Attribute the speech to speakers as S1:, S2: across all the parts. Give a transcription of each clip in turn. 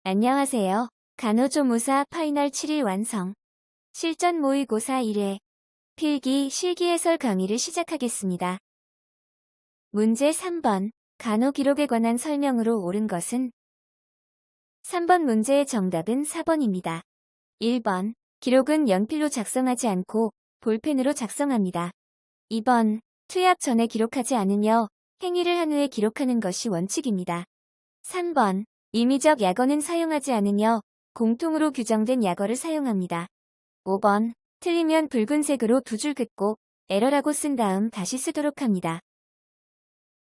S1: 안녕하세요. 간호조무사 파이널 7일 완성. 실전 모의고사 1회. 필기 실기 해설 강의를 시작하겠습니다. 문제 3번. 간호 기록에 관한 설명으로 옳은 것은? 3번 문제의 정답은 4번입니다. 1번. 기록은 연필로 작성하지 않고 볼펜으로 작성합니다. 2번. 투약 전에 기록하지 않으며 행위를 한 후에 기록하는 것이 원칙입니다. 3번. 임의적 약어는 사용하지 않으며 공통으로 규정된 약어를 사용합니다. 5번. 틀리면 붉은색으로 두 줄 긋고 에러라고 쓴 다음 다시 쓰도록 합니다.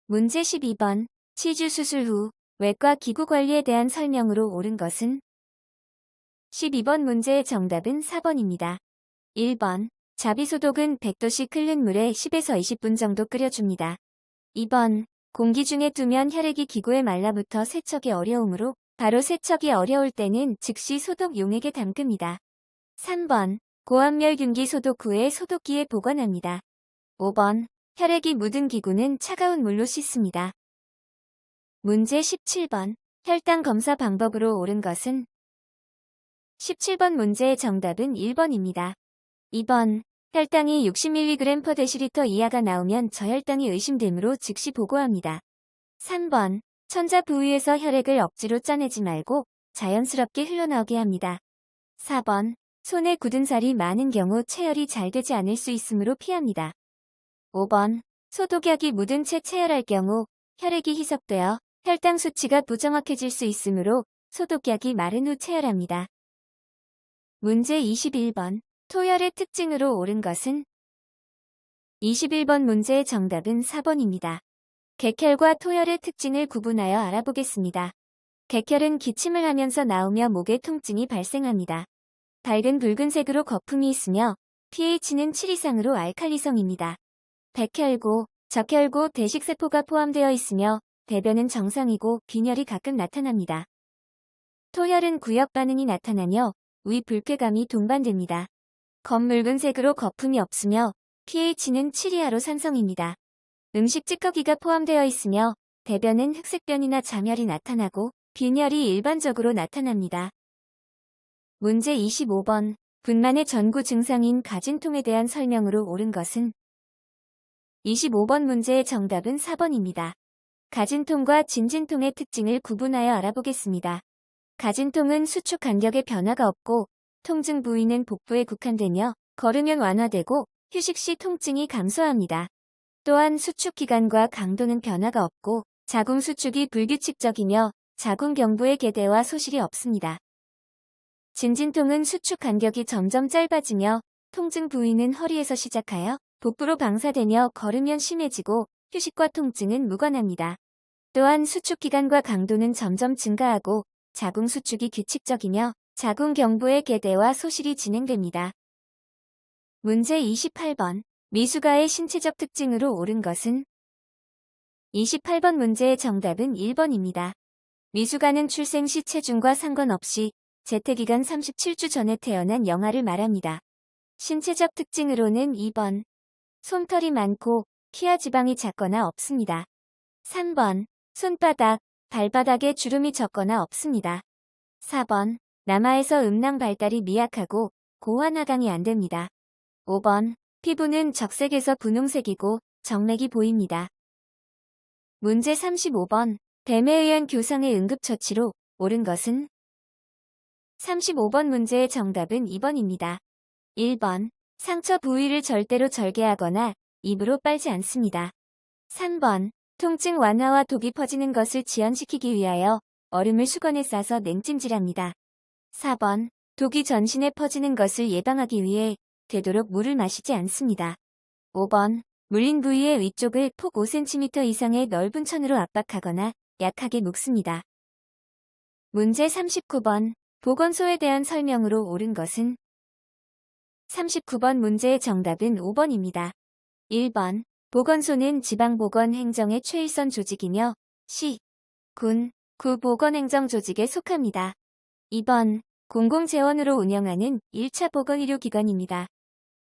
S1: 문제 12번. 치주 수술 후 외과 기구 관리에 대한 설명으로 옳은 것은? 12번 문제의 정답은 4번입니다. 1번. 자비소독은 100도씨 끓는 물에 10에서 20분 정도 끓여줍니다. 2번. 공기 중에 두면 혈액이 기구에 말라붙어 세척이 어려우므로 바로 세척이 어려울 때는 즉시 소독 용액에 담급니다. 3번. 고압멸균기 소독 후에 소독기에 보관합니다. 5번. 혈액이 묻은 기구는 차가운 물로 씻습니다. 문제 17번. 혈당 검사 방법으로 옳은 것은? 17번 문제의 정답은 1번입니다. 2번. 혈당이 60mg/dL 이하가 나오면 저혈당이 의심되므로 즉시 보고합니다. 3번. 천자 부위에서 혈액을 억지로 짜내지 말고 자연스럽게 흘러나오게 합니다. 4번. 손에 굳은 살이 많은 경우 체열이 잘 되지 않을 수 있으므로 피합니다. 5번. 소독약이 묻은 채 체열할 경우 혈액이 희석되어 혈당 수치가 부정확해질 수 있으므로 소독약이 마른 후 체열합니다. 문제 21번. 토열의 특징으로 옳은 것은? 21번 문제의 정답은 4번입니다. 객혈과 토열의 특징을 구분하여 알아보겠습니다. 객혈은 기침을 하면서 나오며 목에 통증이 발생합니다. 밝은 붉은색으로 거품이 있으며 pH는 7 이상으로 알칼리성입니다. 백혈고, 적혈고 대식세포가 포함되어 있으며 대변은 정상이고 빈혈이 가끔 나타납니다. 토열은 구역 반응이 나타나며 위 불쾌감이 동반됩니다. 검붉은색으로 거품이 없으며 pH는 7 이하로 산성입니다. 음식 찌꺼기가 포함되어 있으며 대변은 흑색변이나 잠열이 나타나고 빈혈이 일반적으로 나타납니다. 문제 25번. 분만의 전구 증상인 가진통에 대한 설명으로 옳은 것은? 25번 문제의 정답은 4번입니다. 가진통과 진진통의 특징을 구분하여 알아보겠습니다. 가진통은 수축 간격에 변화가 없고 통증 부위는 복부에 국한되며 걸으면 완화되고 휴식 시 통증이 감소합니다. 또한 수축 기간과 강도는 변화가 없고 자궁 수축이 불규칙적이며 자궁 경부의 개대와 소실이 없습니다. 진진통은 수축 간격이 점점 짧아지며 통증 부위는 허리에서 시작하여 복부로 방사되며 걸으면 심해지고 휴식과 통증은 무관합니다. 또한 수축 기간과 강도는 점점 증가하고 자궁 수축이 규칙적이며 자궁 경부의 개대와 소실이 진행됩니다. 문제 28번. 미숙아의 신체적 특징으로 옳은 것은? 28번 문제의 정답은 1번입니다. 미숙아는 출생 시 체중과 상관없이 재태기간 37주 전에 태어난 영아를 말합니다. 신체적 특징으로는 2번. 솜털이 많고 키와 지방이 작거나 없습니다. 3번. 손바닥, 발바닥에 주름이 적거나 없습니다. 4번. 남아에서 음낭 발달이 미약하고 고환 하강이 안됩니다. 5번. 피부는 적색에서 분홍색이고 정맥이 보입니다. 문제 35번. 뱀에 의한 교상의 응급처치로 옳은 것은? 35번 문제의 정답은 2번입니다. 1번. 상처 부위를 절대로 절개하거나 입으로 빨지 않습니다. 3번. 통증 완화와 독이 퍼지는 것을 지연시키기 위하여 얼음을 수건에 싸서 냉찜질합니다. 4번. 독이 전신에 퍼지는 것을 예방하기 위해 되도록 물을 마시지 않습니다. 5번. 물린 부위의 위쪽을 폭 5cm 이상의 넓은 천으로 압박하거나 약하게 묶습니다. 문제 39번. 보건소에 대한 설명으로 옳은 것은? 39번 문제의 정답은 5번입니다. 1번. 보건소는 지방보건행정의 최일선 조직이며 시, 군, 구 보건행정조직에 속합니다. 2번. 공공재원으로 운영하는 1차 보건의료기관입니다.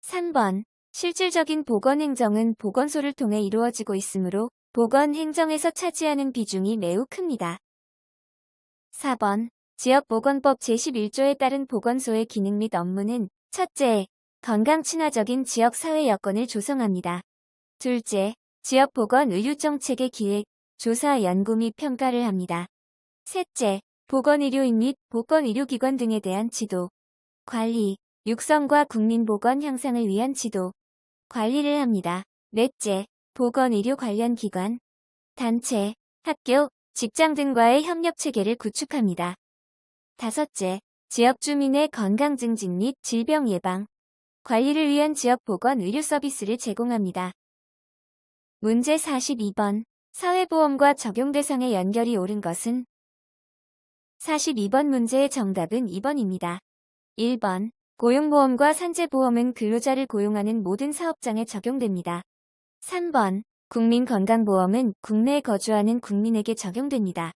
S1: 3번. 실질적인 보건행정은 보건소를 통해 이루어지고 있으므로 보건행정에서 차지하는 비중이 매우 큽니다. 4번. 지역보건법 제11조에 따른 보건소의 기능 및 업무는 첫째, 건강 친화적인 지역 사회 여건을 조성합니다. 둘째, 지역 보건 의료 정책의 기획, 조사, 연구 및 평가를 합니다. 셋째, 보건의료인 및 보건의료기관 등에 대한 지도, 관리, 육성과 국민보건 향상을 위한 지도, 관리를 합니다. 넷째, 보건의료 관련 기관, 단체, 학교, 직장 등과의 협력체계를 구축합니다. 다섯째, 지역 주민의 건강 증진 및 질병 예방, 관리를 위한 지역 보건 의료 서비스를 제공합니다. 문제 42번. 사회보험과 적용 대상의 연결이 옳은 것은? 42번 문제의 정답은 2번입니다. 1번. 고용보험과 산재보험은 근로자를 고용하는 모든 사업장에 적용됩니다. 3번. 국민건강보험은 국내에 거주하는 국민에게 적용됩니다.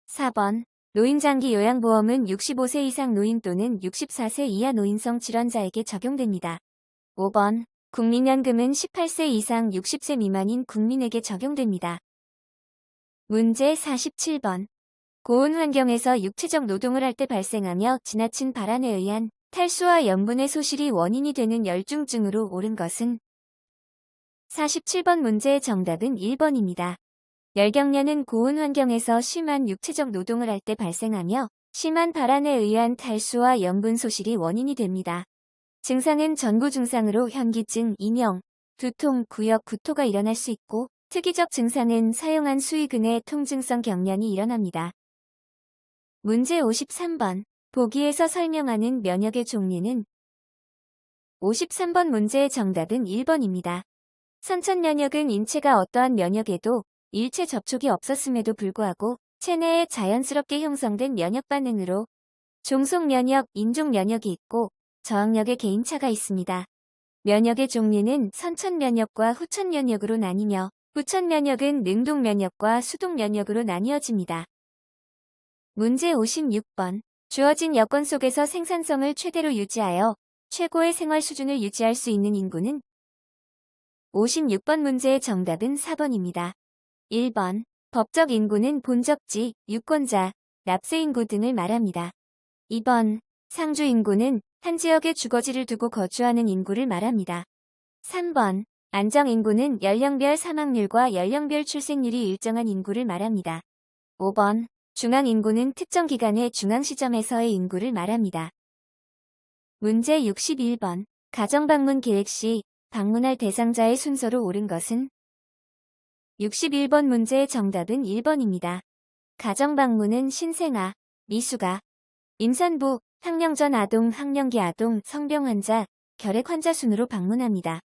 S1: 4번. 노인장기 요양보험은 65세 이상 노인 또는 64세 이하 노인성 질환자에게 적용됩니다. 5번. 국민연금은 18세 이상 60세 미만인 국민에게 적용됩니다. 문제 47번. 고온 환경에서 육체적 노동을 할 때 발생하며 지나친 발안에 의한 탈수와 염분의 소실이 원인이 되는 열중증으로 옳은 것은? 47번 문제의 정답은 1번입니다. 열경련은 고온 환경에서 심한 육체적 노동을 할 때 발생하며 심한 발안에 의한 탈수와 염분 소실이 원인이 됩니다. 증상은 전구 증상으로 현기증, 인형, 두통, 구역, 구토가 일어날 수 있고 특이적 증상은 사용한 수의근의 통증성 경련이 일어납니다. 문제 53번. 보기에서 설명하는 면역의 종류는? 53번 문제의 정답은 1번입니다. 선천면역은 인체가 어떠한 면역에도 일체 접촉이 없었음에도 불구하고 체내에 자연스럽게 형성된 면역 반응으로 종속면역, 인종면역이 있고 저항력의 개인차가 있습니다. 면역의 종류는 선천면역과 후천면역으로 나뉘며 후천면역은 능동면역과 수동면역으로 나뉘어집니다. 문제 56번. 주어진 여건 속에서 생산성을 최대로 유지하여 최고의 생활 수준을 유지할 수 있는 인구는? 56번 문제의 정답은 4번입니다. 1번. 법적 인구는 본적지, 유권자, 납세인구 등을 말합니다. 2번. 상주 인구는 한 지역에 주거지를 두고 거주하는 인구를 말합니다. 3번. 안정 인구는 연령별 사망률과 연령별 출생률이 일정한 인구를 말합니다. 5번. 중앙 인구는 특정 기간의 중앙 시점에서의 인구를 말합니다. 문제 61번. 가정방문 계획 시 방문할 대상자의 순서로 옳은 것은? 61번 문제의 정답은 1번입니다. 가정방문은 신생아, 미숙아, 임산부, 학령 전 아동, 학령기 아동, 성병 환자, 결핵 환자 순으로 방문합니다.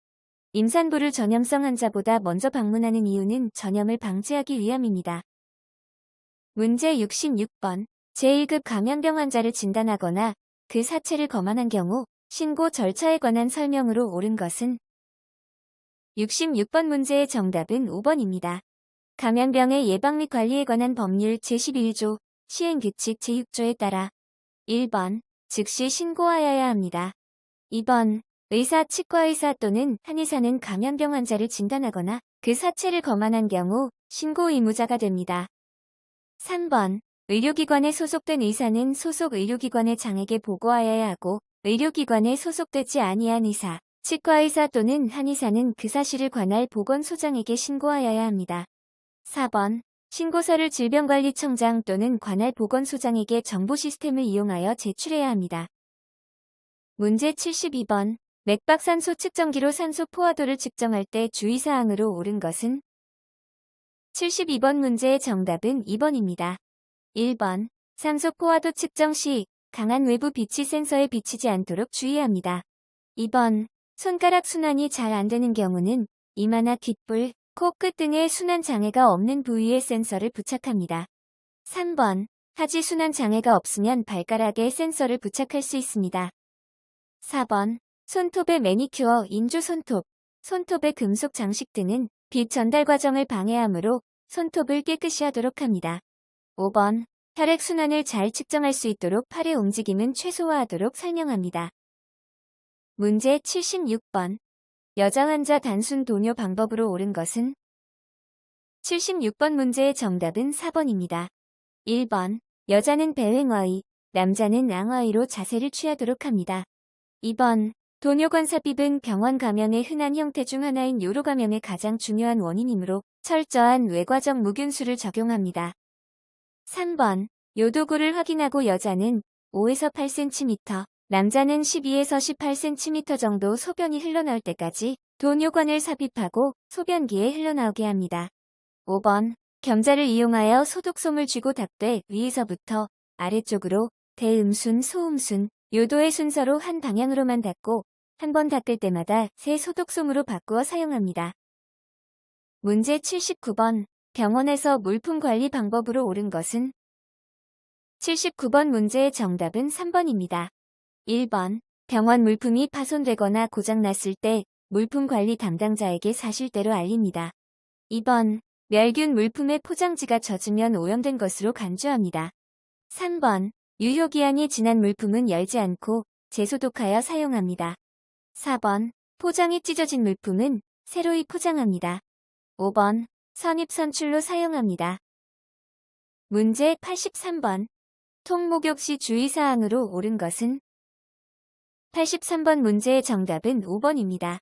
S1: 임산부를 전염성 환자보다 먼저 방문하는 이유는 전염을 방지하기 위함입니다. 문제 66번. 제1급 감염병 환자를 진단하거나 그 사체를 검안한 경우 신고 절차에 관한 설명으로 옳은 것은? 66번 문제의 정답은 5번입니다. 감염병의 예방 및 관리에 관한 법률 제11조 시행규칙 제6조에 따라 1번. 즉시 신고하여야 합니다. 2번. 의사, 치과의사 또는 한의사는 감염병 환자를 진단하거나 그 사체를 검안한 경우 신고 의무자가 됩니다. 3번. 의료기관에 소속된 의사는 소속 의료기관의 장에게 보고하여야 하고 의료기관에 소속되지 아니한 의사, 치과의사 또는 한의사는 그 사실을 관할 보건소장에게 신고하여야 합니다. 4번. 신고서를 질병관리청장 또는 관할 보건소장에게 정보 시스템을 이용하여 제출해야 합니다. 문제 72번. 맥박산소 측정기로 산소 포화도를 측정할 때 주의사항으로 옳은 것은? 72번 문제의 정답은 2번입니다. 1번. 산소 포화도 측정 시 강한 외부 빛이 센서에 비치지 않도록 주의합니다. 2번. 손가락 순환이 잘 안 되는 경우는 이마나 귓불, 코끝 등의 순환 장애가 없는 부위에 센서를 부착합니다. 3번. 하지 순환 장애가 없으면 발가락에 센서를 부착할 수 있습니다. 4번. 손톱의 매니큐어, 인조 손톱, 손톱의 금속 장식 등은 빛 전달 과정을 방해하므로 손톱을 깨끗이 하도록 합니다. 5번. 혈액 순환을 잘 측정할 수 있도록 팔의 움직임은 최소화하도록 설명합니다. 문제 76번. 여자 환자 단순 도뇨 방법으로 옳은 것은? 76번 문제의 정답은 4번입니다. 1번. 여자는 배횡어의, 남자는 앙어이로 자세를 취하도록 합니다. 2번. 도뇨관 삽입은 병원 감염의 흔한 형태 중 하나인 요로 감염의 가장 중요한 원인이므로 철저한 외과적 무균수를 적용합니다. 3번. 요도구를 확인하고 여자는 5에서 8cm, 남자는 12에서 18cm 정도 소변이 흘러나올 때까지 도뇨관을 삽입하고 소변기에 흘러나오게 합니다. 5번. 겸자를 이용하여 소독솜을 쥐고 닦되 위에서부터 아래쪽으로 대음순, 소음순, 요도의 순서로 한 방향으로만 닦고 한 번 닦을 때마다 새 소독솜으로 바꾸어 사용합니다. 문제 79번. 병원에서 물품 관리 방법으로 옳은 것은? 79번 문제의 정답은 3번입니다. 1번. 병원 물품이 파손되거나 고장났을 때 물품 관리 담당자에게 사실대로 알립니다. 2번. 멸균 물품의 포장지가 젖으면 오염된 것으로 간주합니다. 3번. 유효기한이 지난 물품은 열지 않고 재소독하여 사용합니다. 4번. 포장이 찢어진 물품은 새로이 포장합니다. 5번. 선입선출로 사용합니다. 문제 83번. 통목욕 시 주의사항으로 옳은 것은? 83번 문제의 정답은 5번입니다.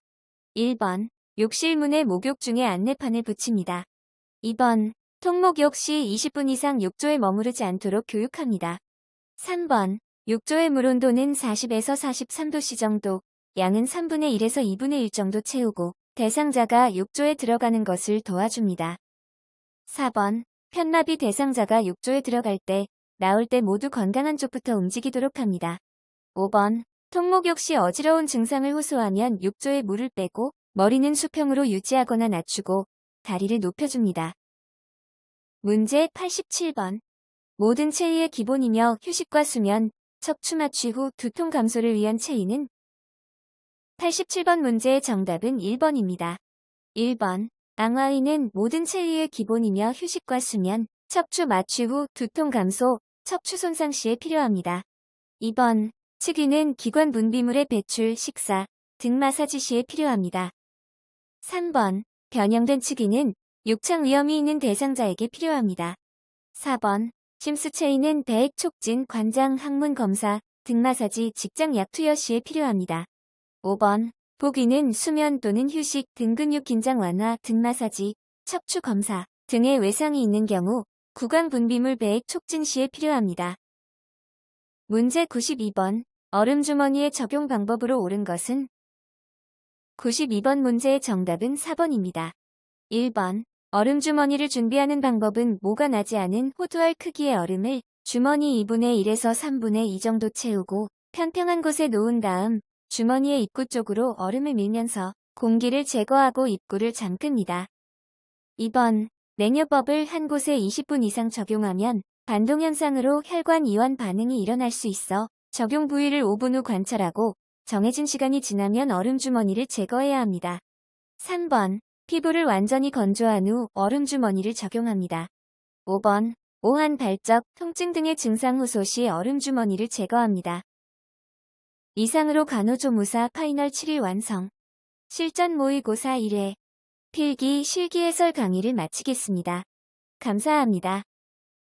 S1: 1번. 욕실문에 목욕 중에 안내판을 붙입니다. 2번. 통목욕 시 20분 이상 욕조에 머무르지 않도록 교육합니다. 3번. 욕조의 물온도는 40에서 43도씨 정도, 양은 3분의 1에서 2분의 1 정도 채우고 대상자가 욕조에 들어가는 것을 도와줍니다. 4번. 편납이 대상자가 욕조에 들어갈 때, 나올 때 모두 건강한 쪽부터 움직이도록 합니다. 5번. 통목욕 시 어지러운 증상을 호소하면 욕조에 물을 빼고 머리는 수평으로 유지하거나 낮추고 다리를 높여줍니다. 문제 87번. 모든 체의의 기본이며 휴식과 수면, 척추 마취 후 두통 감소를 위한 체의는? 87번 문제의 정답은 1번입니다. 1번. 앙화의는 모든 체의의 기본이며 휴식과 수면, 척추 마취 후 두통 감소, 척추 손상 시에 필요합니다. 2번. 측의는 기관 분비물의 배출, 식사, 등 마사지 시에 필요합니다. 3번. 변형된 측의는 욕창 위험이 있는 대상자에게 필요합니다. 4번. 심수체의는 배액 촉진, 관장, 항문 검사, 등 마사지, 직장 약 투여 시에 필요합니다. 5번. 복위는 수면 또는 휴식, 등 근육 긴장 완화, 등 마사지, 척추 검사 등의 외상이 있는 경우 구강 분비물 배액 촉진 시에 필요합니다. 문제 92번. 얼음 주머니의 적용 방법으로 옳은 것은? 92번 문제의 정답은 4번입니다. 1번. 얼음 주머니를 준비하는 방법은 모가 나지 않은 호두알 크기의 얼음을 주머니 2분의 1에서 3분의 2 정도 채우고 평평한 곳에 놓은 다음 주머니의 입구 쪽으로 얼음을 밀면서 공기를 제거하고 입구를 잠깁니다. 2번. 냉요법을 한 곳에 20분 이상 적용하면 반동현상으로 혈관 이완 반응이 일어날 수 있어 적용 부위를 5분 후 관찰하고 정해진 시간이 지나면 얼음 주머니를 제거해야 합니다. 3번. 피부를 완전히 건조한 후 얼음 주머니를 적용합니다. 5번. 오한 발적, 통증 등의 증상 호소 시 얼음 주머니를 제거합니다. 이상으로 간호조무사 파이널 7일 완성. 실전 모의고사 1회 필기 실기 해설 강의를 마치겠습니다. 감사합니다.